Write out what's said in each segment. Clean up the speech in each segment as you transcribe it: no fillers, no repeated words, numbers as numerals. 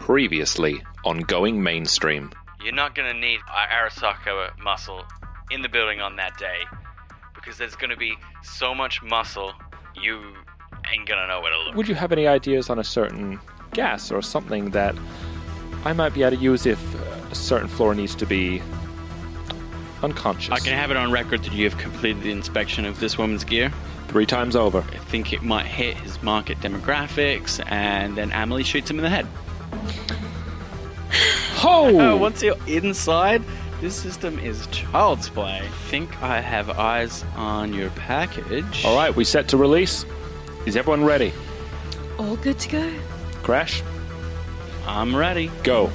Previously on Going Mainstream. You're not going to need Arasaka muscle in the building on that day because there's going to be so much muscle you ain't going to know where to look. Would you have any ideas on a certain gas or something that I might be able to use if a certain floor needs to be unconscious? I can have it on record that you have completed the inspection of this woman's gear. 3 times over. I think it might hit his market demographics, and then Amelie shoots him in the head. Oh! Once you're inside, this system is child's play. I think I have eyes on your package. All right, we set to release. Is everyone ready? All good to go. Crash? I'm ready. Go.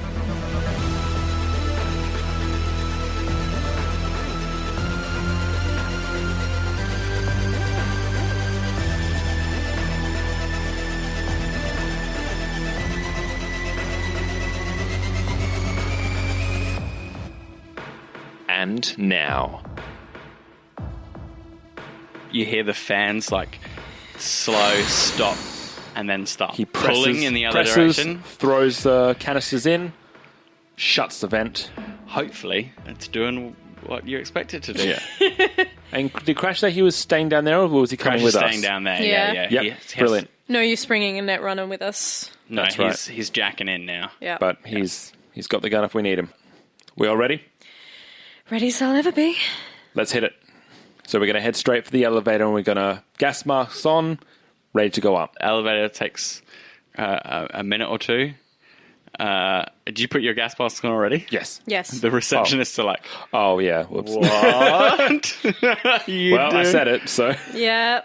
And now. You hear the fans like slow stop and then stop. He presses, pulling in the other direction. Throws the canisters in, shuts the vent. Hopefully, it's doing what you expect it to do. Yeah. And did Crash say he was staying down there, or was he coming Crash with is us? staying down there. Yeah. Yeah. Yep. Brilliant. No use bringing a net runner with us. No, That's he's jacking in now. Yeah. But he's got the gun if we need him. We all ready? Ready as I'll ever be. Let's hit it. So we're going to head straight for the elevator, and we're going to gas masks on, ready to go up. Elevator takes a minute or two. Did you put your gas mask on already? Yes. Yes. The receptionists are like, Oh, yeah. Whoops. what? Well, I said it, so. Yeah.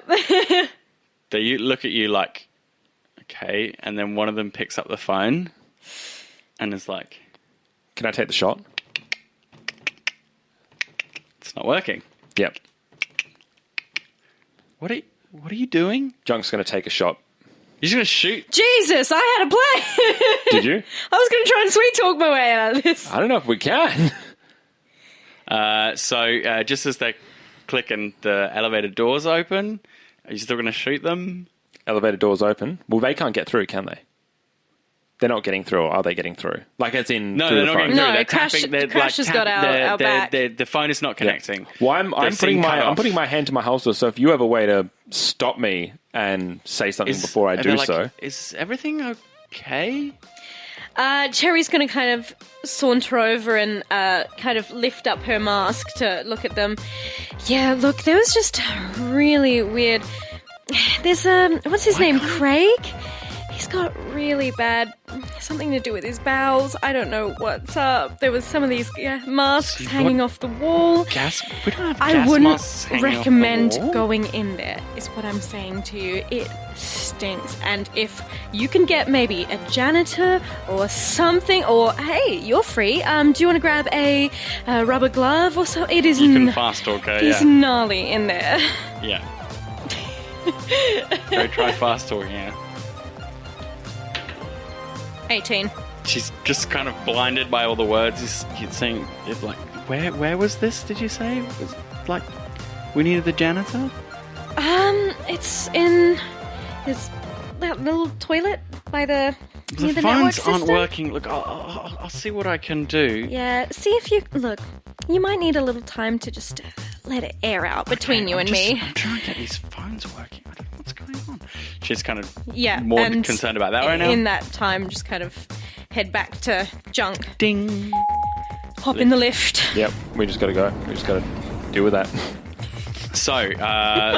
They look at you like, okay, and then one of them picks up the phone and is like, Can I take the shot? it's not working. Yep. What are you doing? Junk's going to take a shot. You're just going to shoot? Jesus, I had a plan. Did you? I was going to try and sweet talk my way out of this. I don't know if we can. So just as they click and the elevator doors open, are you still going to shoot them? Elevator doors open. Well, they can't get through, can they? They're not getting through, or are they getting through? Like, as in No, through they're the not phone? getting through. No, They're Crash- tapping. They're Crash has got our back. The phone is not connecting. Well, I'm They're putting my hand to my holster, so if you have a way to stop me and say something before I do so. Is everything okay? Cherry's going to kind of saunter over and kind of lift up her mask to look at them. Yeah, look, there was just really weird... There's, what's his name, Craig? He's got really bad... something to do with his bowels. I don't know what's up. There was some of these masks hanging off the wall. We don't have I gas wouldn't masks hanging recommend off the wall. going in there, is what I'm saying to you. It stinks. And if you can get maybe a janitor or something, or hey, you're free. Do you want to grab a rubber glove or so? It is You can fast talk, it's yeah. gnarly in there. Yeah. Go try fast talking, yeah. 18. She's just kind of blinded by all the words he's saying. It's like, where was this, did you say? It was like, we needed the janitor? It's in that little toilet by the near The the network phones system. aren't working. Look, I'll see what I can do. Yeah, see if you... Look, you might need a little time to just let it air out between you and me. I'm trying to get these phones working. I don't know what's going on. She's kind of Yeah, more and concerned about that right now. In that time, just kind of head back to Junk. Ding. Hop in the lift. Yep, we just got to go. We just got to deal with that. So,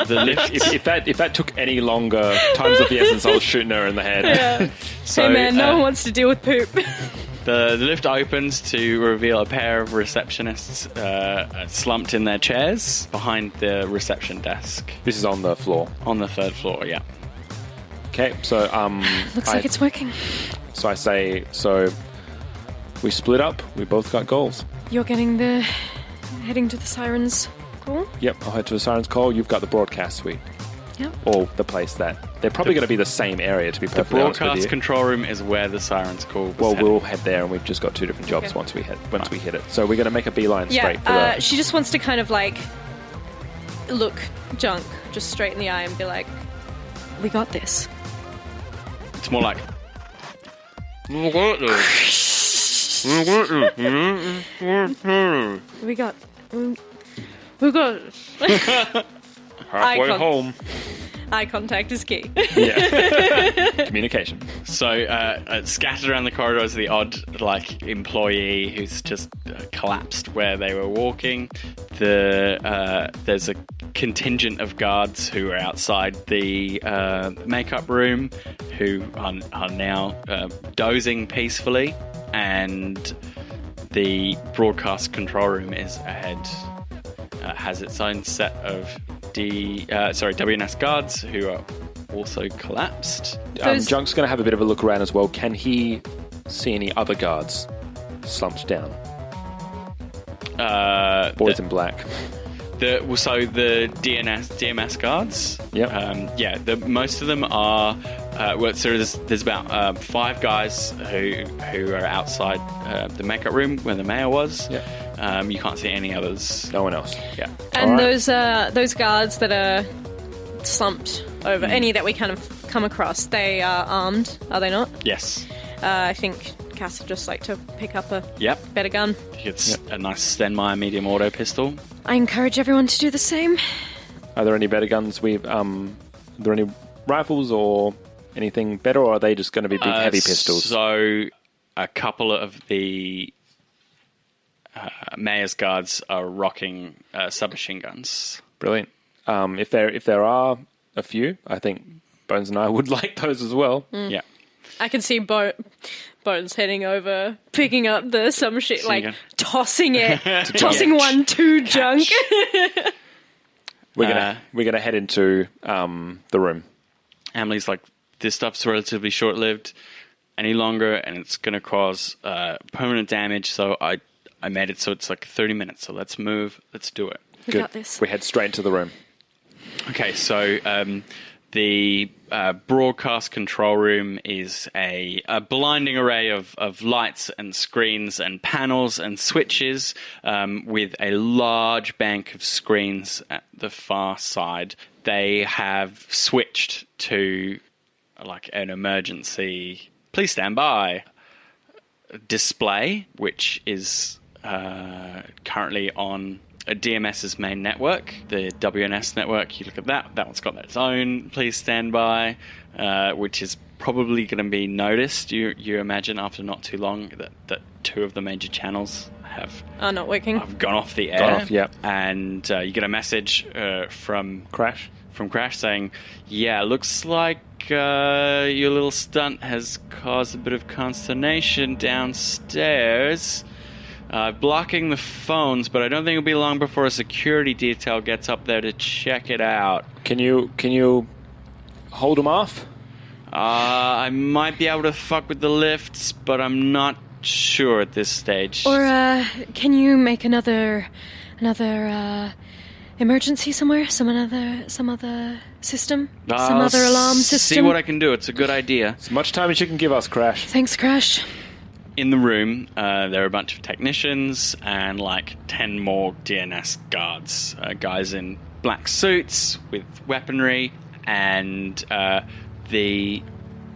the lift... If that took any longer, times of the essence, I was shooting her in the head. Yeah. So, hey man, no one wants to deal with poop. The lift opens to reveal a pair of receptionists slumped in their chairs behind the reception desk. This is on the floor. On the 3rd floor, yeah. Okay, so Looks like it's working. So I say, we split up. We both got goals. You're heading to the sirens call? Yep, I'll head to the Sirens Call. You've got the broadcast suite. Yep. Or the place that... They're probably going to be the same area, to be The perfectly honest with broadcast you. control room is where the sirens call. Well, we'll head there, and we've just got 2 different jobs Okay. once we hit it. So we're going to make a beeline straight for Yeah, the... she just wants to kind of like look Junk just straight in the eye and be like, we got this. It's more like, We got Halfway home. eye contact is key. Yeah. Communication. So, scattered around the corridors, the odd, employee who's just collapsed where they were walking. There's a contingent of guards who are outside the makeup room who are now dozing peacefully, and the broadcast control room is ahead. Has its own set of WNS guards who are also collapsed. Junk's going to have a bit of a look around as well. Can he see any other guards slumped down? Boys in black. The DMS guards. Yep. Most of them are. So there's about 5 guys who are outside the makeup room where the mayor was. Yeah. You can't see any others. No one else. Yeah. And those guards that are slumped over, any that we kind of come across, they are armed, are they not? Yes. I think Cass would just like to pick up a Yep. better gun. It's a nice Stenmeyer medium auto pistol. I encourage everyone to do the same. Are there any better guns? Are there any rifles or anything better, or are they just going to be big, heavy pistols? So, a couple of the mayor's guards are rocking submachine guns. Brilliant. If there are a few, I think Bones and I would like those as well. Yeah. I can see Bones heading over, picking up the submachine, tossing it, tossing one to Junk. We're gonna head into the room. Emily's like, this stuff's relatively short-lived any longer, and it's going to cause permanent damage, so I made it so it's 30 minutes, so let's move, let's do it. We got this. We head straight into the room. Okay, so the broadcast control room is a blinding array of lights and screens and panels and switches, with a large bank of screens at the far side. They have switched to an emergency please stand by display, which is currently on a DMS's main network, the WNS network. You look at that one's got its own please stand by, which is probably going to be noticed, you imagine, after not too long, that 2 of the major channels are not working. Have gone off the air. Gone off, yeah. And you get a message from Crash saying, yeah, looks like your little stunt has caused a bit of consternation downstairs. Blocking the phones, but I don't think it'll be long before a security detail gets up there to check it out. Can you hold them off? I might be able to fuck with the lifts, but I'm not sure at this stage. Or can you make another emergency somewhere? Some other system? Some other alarm system? See what I can do. It's a good idea. As much time as you can give us, Crash. Thanks, Crash. In the room, there are a bunch of technicians and 10 more DNS guards. Guys in black suits with weaponry, and the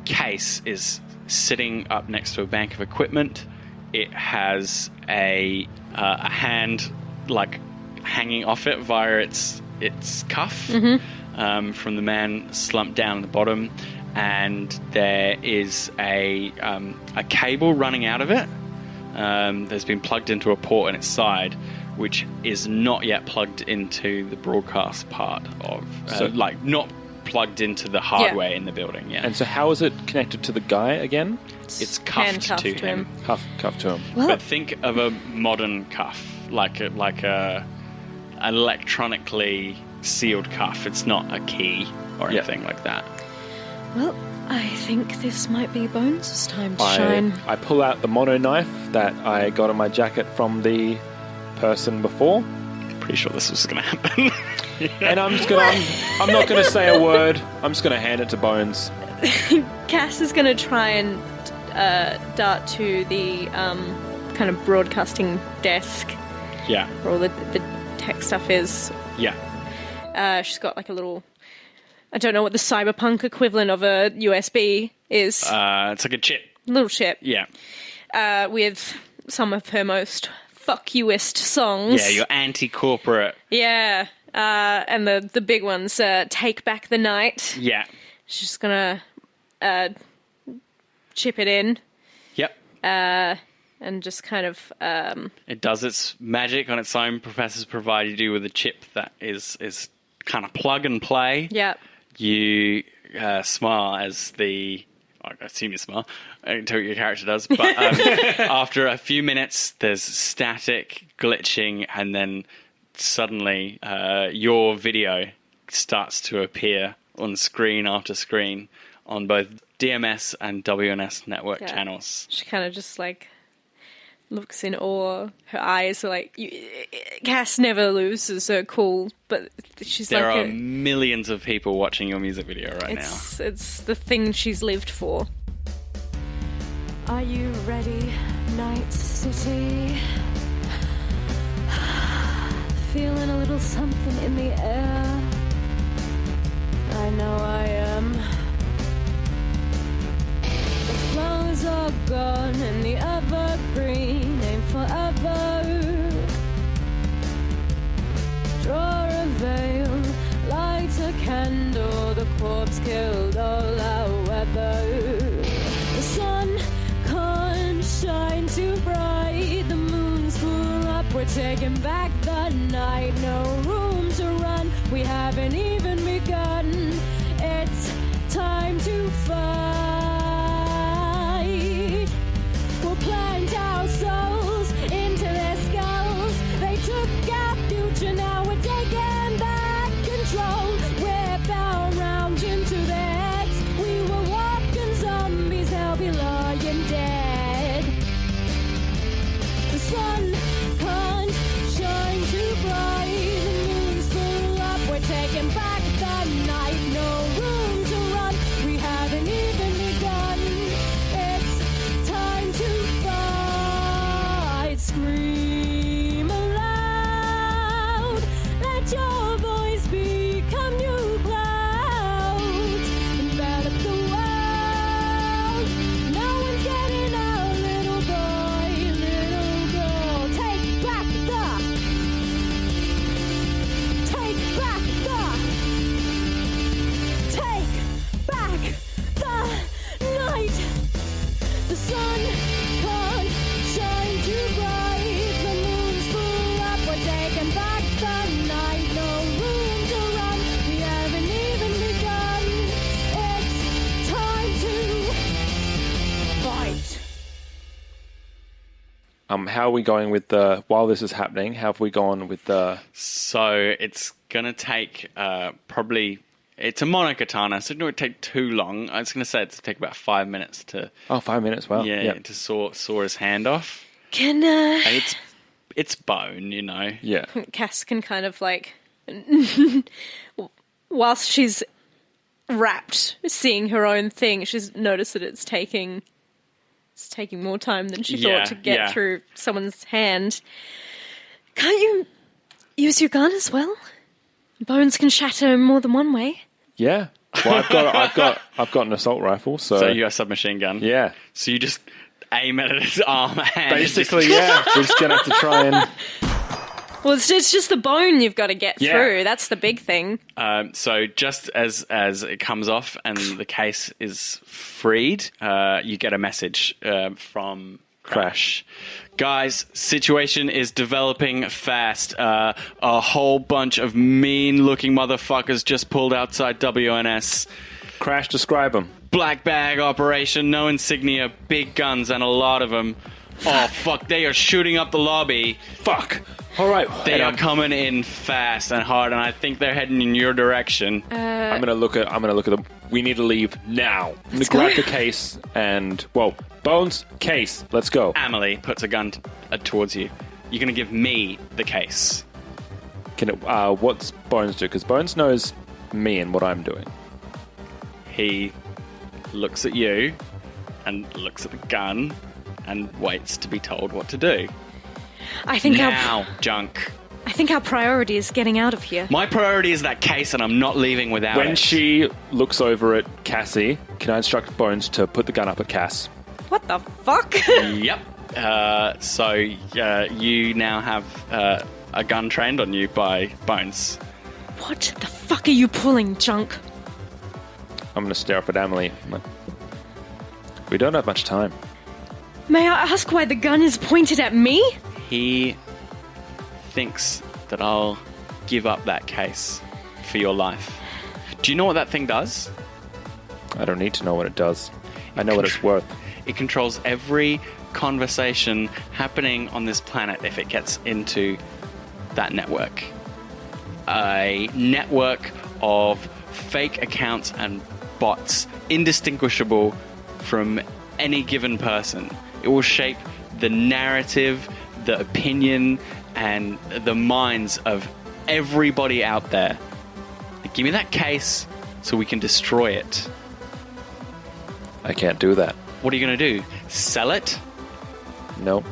case is sitting up next to a bank of equipment. It has a hand hanging off it via its cuff, from the man slumped down at the bottom. And there is a cable running out of it. That's been plugged into a port on its side, which is not yet plugged into the broadcast part of, not plugged into the hardware in the building. Yeah. And so, how is it connected to the guy again? It's cuffed to him. Cuffed to him. Well, but think of a modern cuff, like a electronically sealed cuff. It's not a key or anything like that. Well, I think this might be Bones' time to shine. I pull out the mono knife that I got on my jacket from the person before. Pretty sure this was going to happen. And I'm not going to say a word. I'm just going to hand it to Bones. Cass is going to try and dart to the kind of broadcasting desk. Yeah. Where all the tech stuff is. Yeah. She's got a little... I don't know what the Cyberpunk equivalent of a USB is. It's like a chip. little ship. Yeah. With some of her most fuck youest songs. Yeah, your anti-corporate. Yeah. And the big ones, Take Back the Night. Yeah. She's just gonna chip it in. Yep. And just kind of... It does its magic on its own. Professors provided you with a chip that is kind of plug and play. Yeah. You smile as I assume you smile. I don't tell what your character does. But after a few minutes, there's static, glitching, and then suddenly your video starts to appear on screen after screen on both DMS and WNS network channels. She kind of just like looks in awe. Her eyes are like... Cass never loses her cool, but she's there like... There are millions of people watching your music video right now. It's the thing she's lived for. Are you ready, Night City? Feeling a little something in the air. I know I am. The flowers are gone and the evergreen ain't forever. Draw a veil, light a candle, the corpse killed all our weather. The sun can't shine too bright, the moon's full up, we're taking back the night. No room to run, we haven't even begun. It's time to fight. We'll plant our souls into their skulls. They took our future, now we're taking back control. We're bound round into their heads. We were walking zombies, now be lying dead. The sun can't shine too bright, the moon's full up, we're taking back the night. No room to run, we haven't even begun. It's time to fight. Scream aloud, let your voice become new clouds. Envelop the world, no one's getting out. Little boy, little girl, take back the night. The sun can't shine too bright, the moon's full up, we're taking back the night. No room to run, we haven't even begun. It's time to fight. How are we going with while this is happening, how have we gone with the... So it's going to take probably... It's a monokatana, so it won't take too long. I was going to say it's take about 5 minutes to... Oh, 5 minutes, wow. Yeah, to saw his hand off. Can And it's bone, you know. Yeah. Cass can kind of like... whilst she's wrapped, seeing her own thing, she's noticed that it's taking more time than she thought to get through someone's hand. Can't you use your gun as well? Bones can shatter more than one way. Yeah. Well, I've got an assault rifle, So you got a submachine gun. Yeah. So you just aim at his arm and Basically, yeah. We're just gonna have to try and... Well, it's just the bone you've got to get through. That's the big thing. So just as it comes off and the case is freed, you get a message from Crash. Guys, situation is developing fast. A whole bunch of mean-looking motherfuckers just pulled outside WNS. Crash, describe them. Black bag operation, no insignia, big guns, and a lot of them. Oh, fuck, they are shooting up the lobby. Fuck. All right. They are coming in fast and hard, and I think they're heading in your direction. I'm gonna look at them. We need to leave now. I'm gonna grab the case and Bones, case. Let's go. Amelie puts a gun towards you. You're gonna give me the case. What's Bones do? Because Bones knows me and what I'm doing. He looks at you and looks at the gun and waits to be told what to do. I think junk. I think our priority is getting out of here. My priority is that case, and I'm not leaving without it. When she looks over at Cassie, can I instruct Bones to put the gun up at Cass? What the fuck? Yep. So you now have a gun trained on you by Bones. What the fuck are you pulling, Junk? I'm going to stare up at Emily. We don't have much time. May I ask why the gun is pointed at me? He thinks that I'll give up that case for your life. Do you know what that thing does? I don't need to know what it does. I know what it's worth. It controls every conversation happening on this planet if it gets into that network. A network of fake accounts and bots, indistinguishable from any given person. It will shape the narrative, the opinion, and the minds of everybody out there. Give me that case so we can destroy it. I can't do that. What are you going to do? Sell it? No.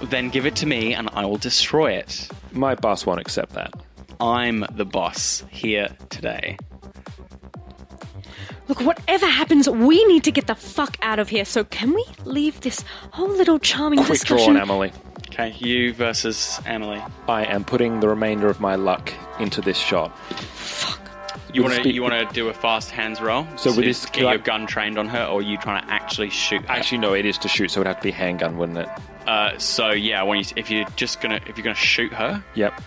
Then give it to me and I will destroy it. My boss won't accept that. I'm the boss here today. Look, whatever happens, we need to get the fuck out of here. So can we leave this whole little charming Quick discussion? draw on Emily. Okay, you versus Emily. I am putting the remainder of my luck into this shot. Fuck. You want to do a fast hands roll? So with this, to get your gun trained on her, or are you trying to actually shoot her? Actually, no, it is to shoot, so it'd have to be handgun, wouldn't it? So yeah, if you're gonna shoot her, Yep.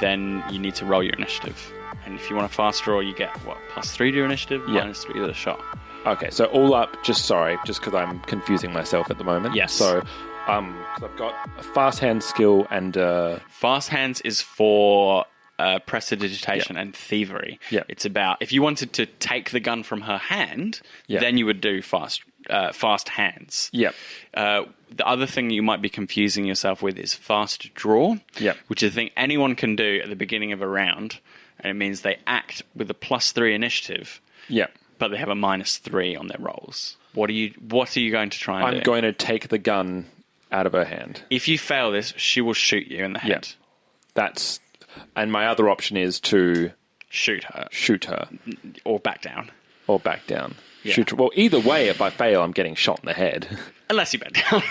then you need to roll your initiative. And if you want a fast draw, you get what, +3 to your initiative, Yeah. -3 to the shot. Okay, so all up, just because I'm confusing myself at the moment. Yes. So, 'cause I've got a fast hand skill and Fast hands is for prestidigitation and thievery. Yeah. It's about, if you wanted to take the gun from her hand, Yeah. then you would do fast hands. Yep. The other thing you might be confusing yourself with is fast draw, Yep. which is a thing anyone can do at the beginning of a round, and it means they act with a +3 initiative, Yep. but they have a -3 on their rolls. What are you going to try and do? I'm going to take the gun out of her hand. If you fail this, she will shoot you in the head. And my other option is to Shoot her shoot her or back down. or back down. Yeah. Shoot her. Well, either way, if I fail, I'm getting shot in the head. Unless you back down.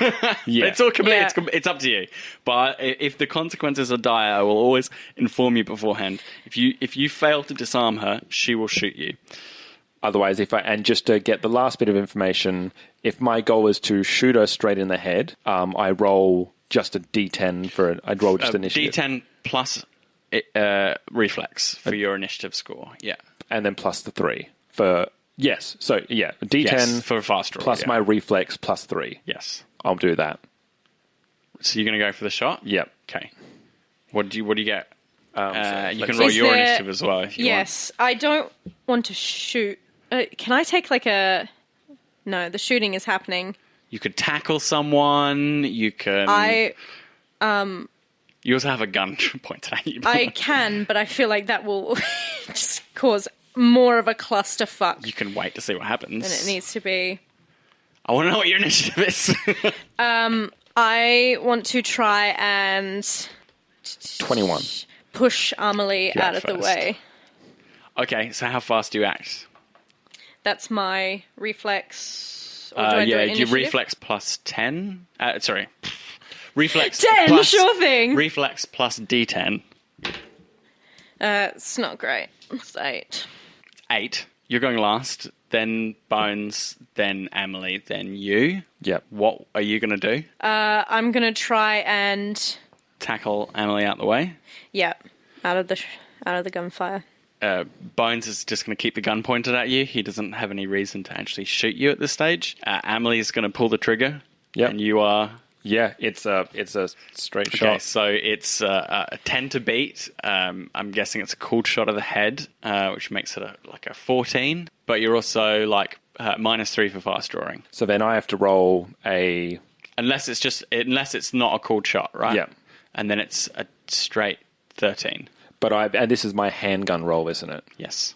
Yeah. It's all complete. Yeah. It's up to you. But if the consequences are dire, I will always inform you beforehand. If you fail to disarm her, she will shoot you. Otherwise, just to get the last bit of information, if my goal is to shoot her straight in the head, I roll just a D10 for it. I'd roll just initiative. D10 plus reflex for your initiative score. Yeah. And then plus the 3 for... Yes. So, yeah. D10 Yes, for a fast draw. plus yeah. my reflex plus 3. Yes. I'll do that. So you're going to go for the shot? Yep. Okay. What do you get? You let's can see. roll Is your there- initiative as well if you want. Yes, I don't want to shoot. Can I take like a... No, the shooting is happening. You could tackle someone. You can... You also have a gun pointed at you. I can, but I feel like that will just cause more of a clusterfuck You can wait to see what happens. than it needs to be. I want to know what your initiative is. I want to try and 21. push Amelie Yeah, out of the first. way. Okay, so how fast do you act? That's my reflex. Or do I do Yeah, it do you initiative? reflex plus 10? Sorry. Reflex 10, plus... sure thing. Reflex plus D10. It's not great. It's 8. 8. You're going last, then Bones, then Emily, then you. Yep. What are you going to do? I'm going to try and... Tackle Emily out the way? Yeah, out of the gunfire. Bones is just going to keep the gun pointed at you. He doesn't have any reason to actually shoot you at this stage. Emily is going to pull the trigger. Yep. And you are... Yeah, it's a straight Okay, shot. so it's a 10 to beat. I'm guessing it's a cooled shot of the head, which makes it like a 14. But you're also like -3 for fast drawing. So then I have to roll a... Unless it's not a cooled shot, right? Yeah. And then it's a straight 13. and this is my handgun roll, isn't it? Yes.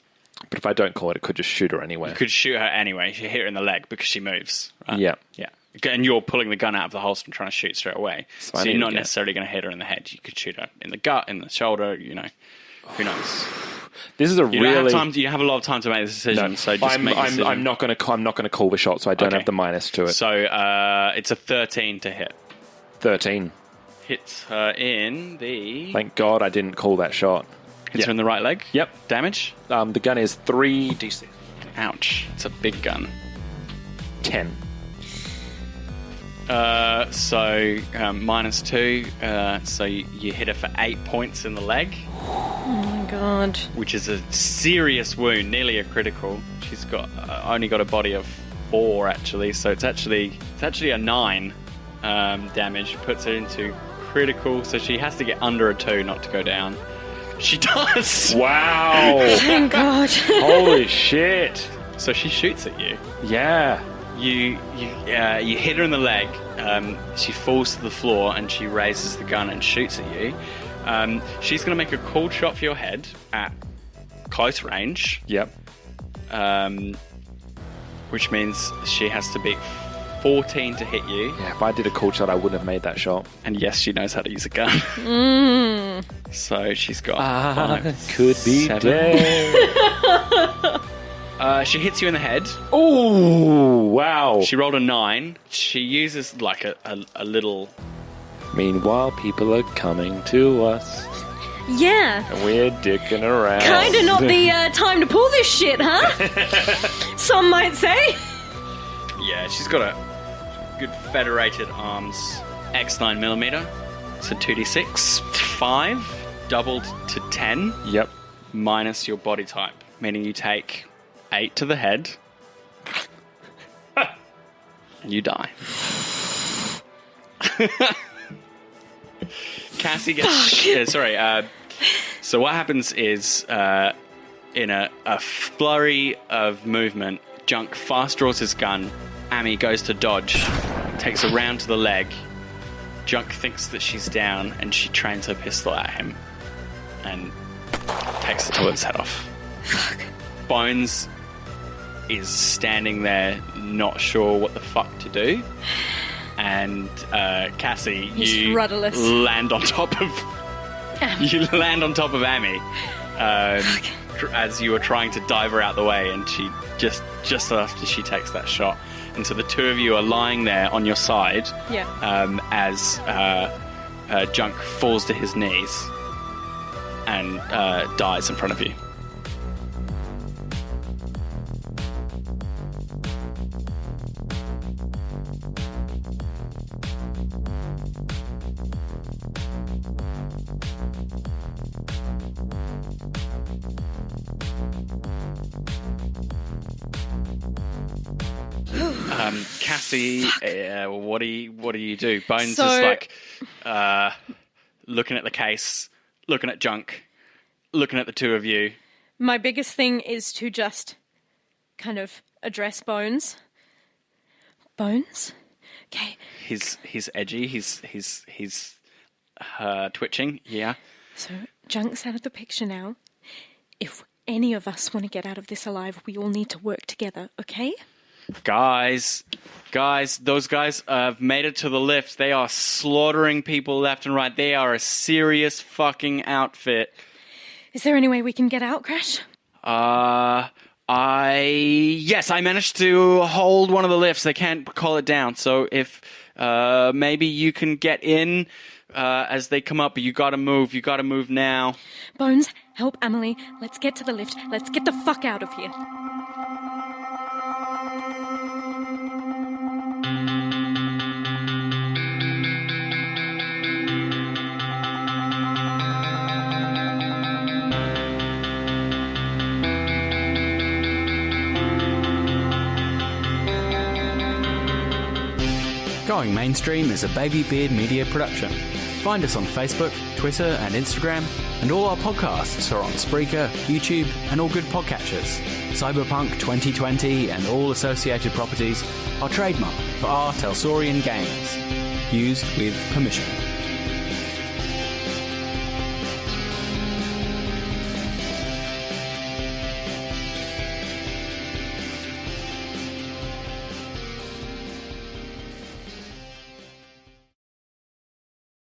But if I don't call it, it could just shoot her anywhere. You could shoot her anyway. You hit her in the leg because she moves. Right? Yeah. Yeah. And you're pulling the gun out of the holster and trying to shoot straight away. So I So need you're to not get- necessarily going to hit her in the head. You could shoot her in the gut, in the shoulder, Who knows? This is a You really... don't have time. You have a lot of time to make this decision. So just make a decision. I'm not going to call the shot, so I don't have the minus to it. So it's a 13 to hit. 13. Hits her in the... Thank God I didn't call that shot. Hits her in the right leg? Yep. Damage? The gun is 3d6. Ouch. It's a big gun. 10. So minus 2. So you hit her for 8 points in the leg. Oh my god. Which is a serious wound, nearly a critical. She's got only got a body of 4 actually, so it's actually a 9 damage. Puts her into critical, so she has to get under a 2 not to go down. She does. Wow. Thank God. Holy shit. So she shoots at you. Yeah. You hit her in the leg. She falls to the floor and she raises the gun and shoots at you. She's going to make a cold shot for your head at close range. Yep. Which means she has to beat 14 to hit you. Yeah, if I did a cool shot, I wouldn't have made that shot. And yes, she knows how to use a gun. So she's got 5, could be 7. dead. She hits you in the head. Oh, wow. She rolled a 9. She uses like a little... Meanwhile, people are coming to us. Yeah. And we're dicking around. Kinda not the time to pull this shit, huh? Some might say. Yeah, she's got a good federated arms X9mm. So 2d6. 5 doubled to 10. Yep. Minus your body type. Meaning you take 8 to the head. And you die. Cassie gets... so what happens is, in a flurry of movement, Junk fast draws his gun. Amy goes to dodge, takes a round to the leg. Junk thinks that she's down, and she trains her pistol at him. And takes the top of his head off. Fuck. Bones is standing there, not sure what the fuck to do. And Cassie, you rudderless. land on top of Amy as you were trying to dive her out the way, and she just after she takes that shot, and so the two of you are lying there on your side. Yeah. As Junk falls to his knees and dies in front of you. Cassie, what do you do? Bones is like looking at the case, looking at Junk, looking at the two of you. My biggest thing is to just kind of address Bones. Bones? Okay. He's edgy. He's twitching. Yeah. So Junk's out of the picture now. If any of us want to get out of this alive, we all need to work together, okay? Guys, those guys have made it to the lift. They are slaughtering people left and right. They are a serious fucking outfit. Is there any way we can get out, Crash? I managed to hold one of the lifts. They can't call it down. So if maybe you can get in as they come up, but you gotta move. You gotta move now. Bones, help Emily. Let's get to the lift. Let's get the fuck out of here. Going Mainstream is a Baby Beard Media production. Find us on Facebook, Twitter and Instagram, and all our podcasts are on Spreaker, YouTube and all good podcatchers. Cyberpunk 2020 and all associated properties are trademarked for our Telsorian games. Used with permission.